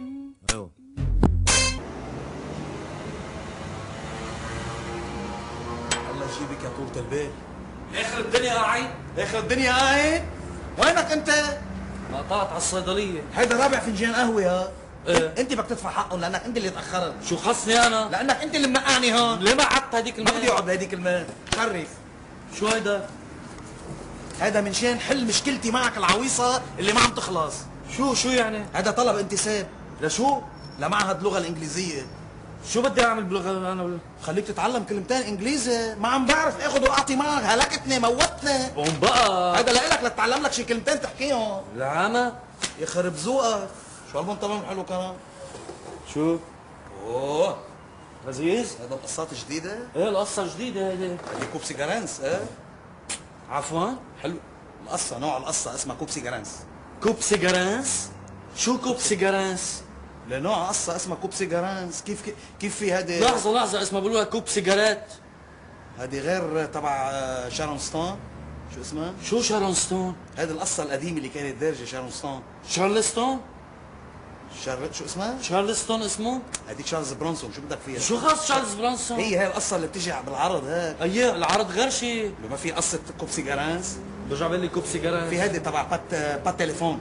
ايوه. الله يجيبك يا طولة البال. اخر الدنيا قاعد. اخر الدنيا قاعد؟ وينك انت؟ قطعت على الصيدليه. هيدا رابع فنجان قهوه ها. ايه؟ انت بدك تدفع حقهم لانك انت اللي تاخرت. شو خصني انا؟ لانك انت اللي منقعني هون. ليه ما قعدت هديك ما بدي المال؟ اقعد بهديك المال. شرف. شو هيدا؟ هذا من شان حل مشكلتي معك العويصه اللي ما عم تخلص. شو يعني؟ هذا طلب انتساب. لشو؟ لمعهد اللغه الانجليزيه. شو بدي اعمل بلغه انا خليك تتعلم كلمتين انجليزي. ما عم بعرف اخذ واعطي معك. هلكتني موتني. قوم بقى. هذا لإلك لتتعلم لك شي كلمتين تحكيهم. العامة؟ يخرب ذوقك. شو هالبنطلون حلو كمان. شو؟ اوه لذيذ؟ هذا قصات جديده. ايه القصة جديدة هيدي. هذه كوبسي جارانس. ايه عفوا؟ حلو. القصه نوع القصه اسمها كوبسي جارانس. كوب سيجارانس؟ شو كوب سيجارانس؟ لنوع قصه اسمها كوبسي جارانس. كيف في هذه؟ لحظة اسمها بيقولوها كوب سيجارات. هذه غير تبع شارون ستون. شو اسمها؟ شو شارون ستون؟ هذه القصه القديمه اللي كانت دارجه شارون ستون. شارلستون؟ شو اسمها؟ شارلستون اسمه؟ هذيك شارلز برونسون. شو بدك فيها؟ شو خاص شارلز برانسون؟ هي القصه اللي بتيجي بالعرض هيك. ايه العرض غير شيء. لو ما في قصه كوبسي جارانس. برجع بقول لي كوب سيجارات. في هذه تبع بات تليفون.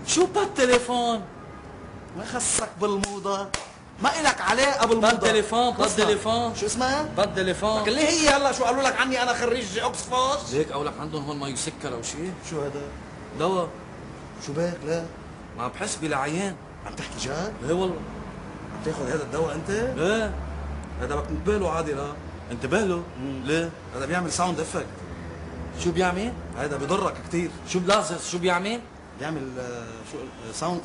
شو بالتليفون؟ ما خصك بالموضه. ما إلك علاقه بالموضه. بالتليفون بالتليفون. شو اسمها؟ بالتليفون. لكن ليه هي هلا شو قالوا لك عني انا خريج اوكسفورد؟ ليك اقول لك عندهم هون ما يسكر او شيء. شو هذا؟ دواء. شو بك؟ لا ما عم بحس بالعيان. عم تحكي جد؟ ايه والله. عم تاخذ هذا الدواء انت؟ ايه. هذا بدك تنتبه له عادي. لا انتبه له. ليه؟ هذا بيعمل ساوند افكت. شو بيعمل؟ هذا بضرك كثير. شو لحظة شو بيعمل؟ بيعمل شو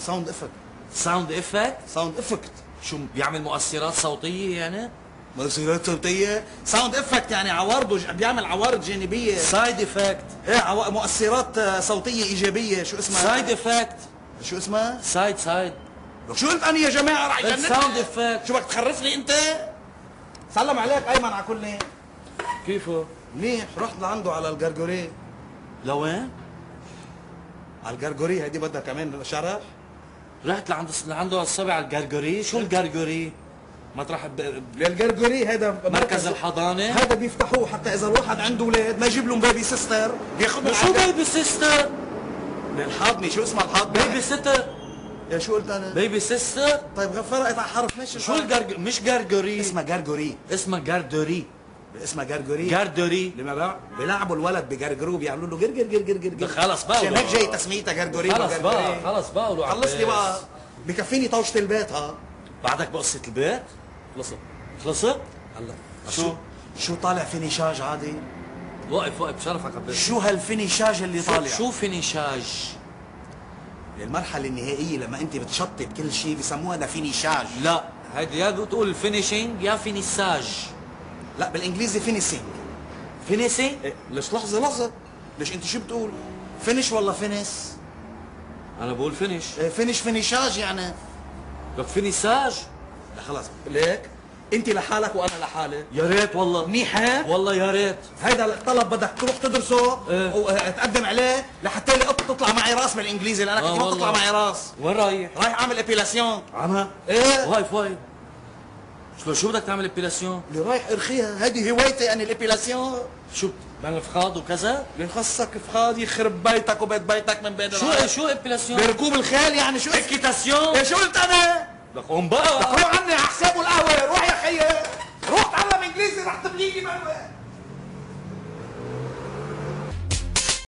ساوند افكت. ساوند افكت؟ ساوند افكت. شو بيعمل مؤثرات صوتية يعني؟ مؤثرات صوتيه. ساوند افكت يعني عوارض. بيعمل عوارض جانبيه. سايد افكت. ايه مؤثرات صوتيه ايجابيه. شو اسمها؟ سايد افكت. شو اسمها؟ سايد. شو قلت انا يا جماعه رح يجنني. ساوند افكت. شو بدك تخرفني انت؟ سلم عليك ايمن على كل. كيفه؟ منيح. رحت لعنده على الجرجوري. لوين؟ على الجرجوري. هيدي بدها كمان شرح. رحت لعنده الصبي على الجرجوري. شو الجرجوري؟ مطرح الجرجوري هذا مركز الحضانة. هذا بيفتحوه حتى اذا الواحد عنده اولاد ما يجيب لهم بيبي سيستر. بياخذوا شو بيبي سيستر؟ الحاضنه. شو اسمها الحاضنه؟ بيبي ستر. يا شو قلت انا؟ بيبي سيستر. طيب فرقت على حرف. ماشي. شو مش جرجوري. اسمها جرجوري. اسمها جاردوري. اسمها جرجوري. جاردوري. لما بيلعبوا الولد بجرجروه بيعملوا له جرجر جرجر جرجر. خلص بقى. عشان هيك جاي تسميتها جرجوري. خلص بقى خلص لي بقى. بكفيني طوشة البيت. ها بعدك بقصة البيت؟ خلصت؟ هلا شو؟ شو طالع فينيشاج عادي؟ وقف بشرفك عبد. شو هالفينيشاج اللي طالع؟ شو فينيشاج؟ المرحلة النهائية لما انت بتشطب كل شيء بسموها ده فينيشاج. لا هيدي يا بتقول فينيشينج يا فينيساج. لا بالانجليزي فينيسينج. فينيسينج؟ إيه؟ ليش لحظة ليش انت شو بتقول؟ فينيش ولا فينيس؟ انا بقول فينيش. إيه فينيشاج يعني. لك فينيساج؟ لا خلاص ليك انت لحالك وانا لحالي. يا ريت والله. منيحة؟ والله يا ريت. هيدا الطلب بدك تروح تدرسه. إيه؟ وتقدم عليه لحتى لي تطلع معي راس بالانجليزي لانك انت ما والله. بتطلع معي راس. وين رايح؟ رايح اعمل ابيلاسيون. عمها؟ ايه واقف. شو بدك تعمل ابيلاسيون؟ اللي رايح ارخيها. هذه هوايتي انا الابيلاسيون. شو بين الفخاد وكذا؟ اللي خصك فخاد يخرب بيتك وبيت بيتك من بين شو ابيلاسيون؟ بركوب الخيل يعني. شو اكيتاسيون؟ ايه شو قلت انا؟ لك قوم بقى. روح عني على حساب القهوه. روح يا خيي روح تعلم انجليزي رح تبليني مروه.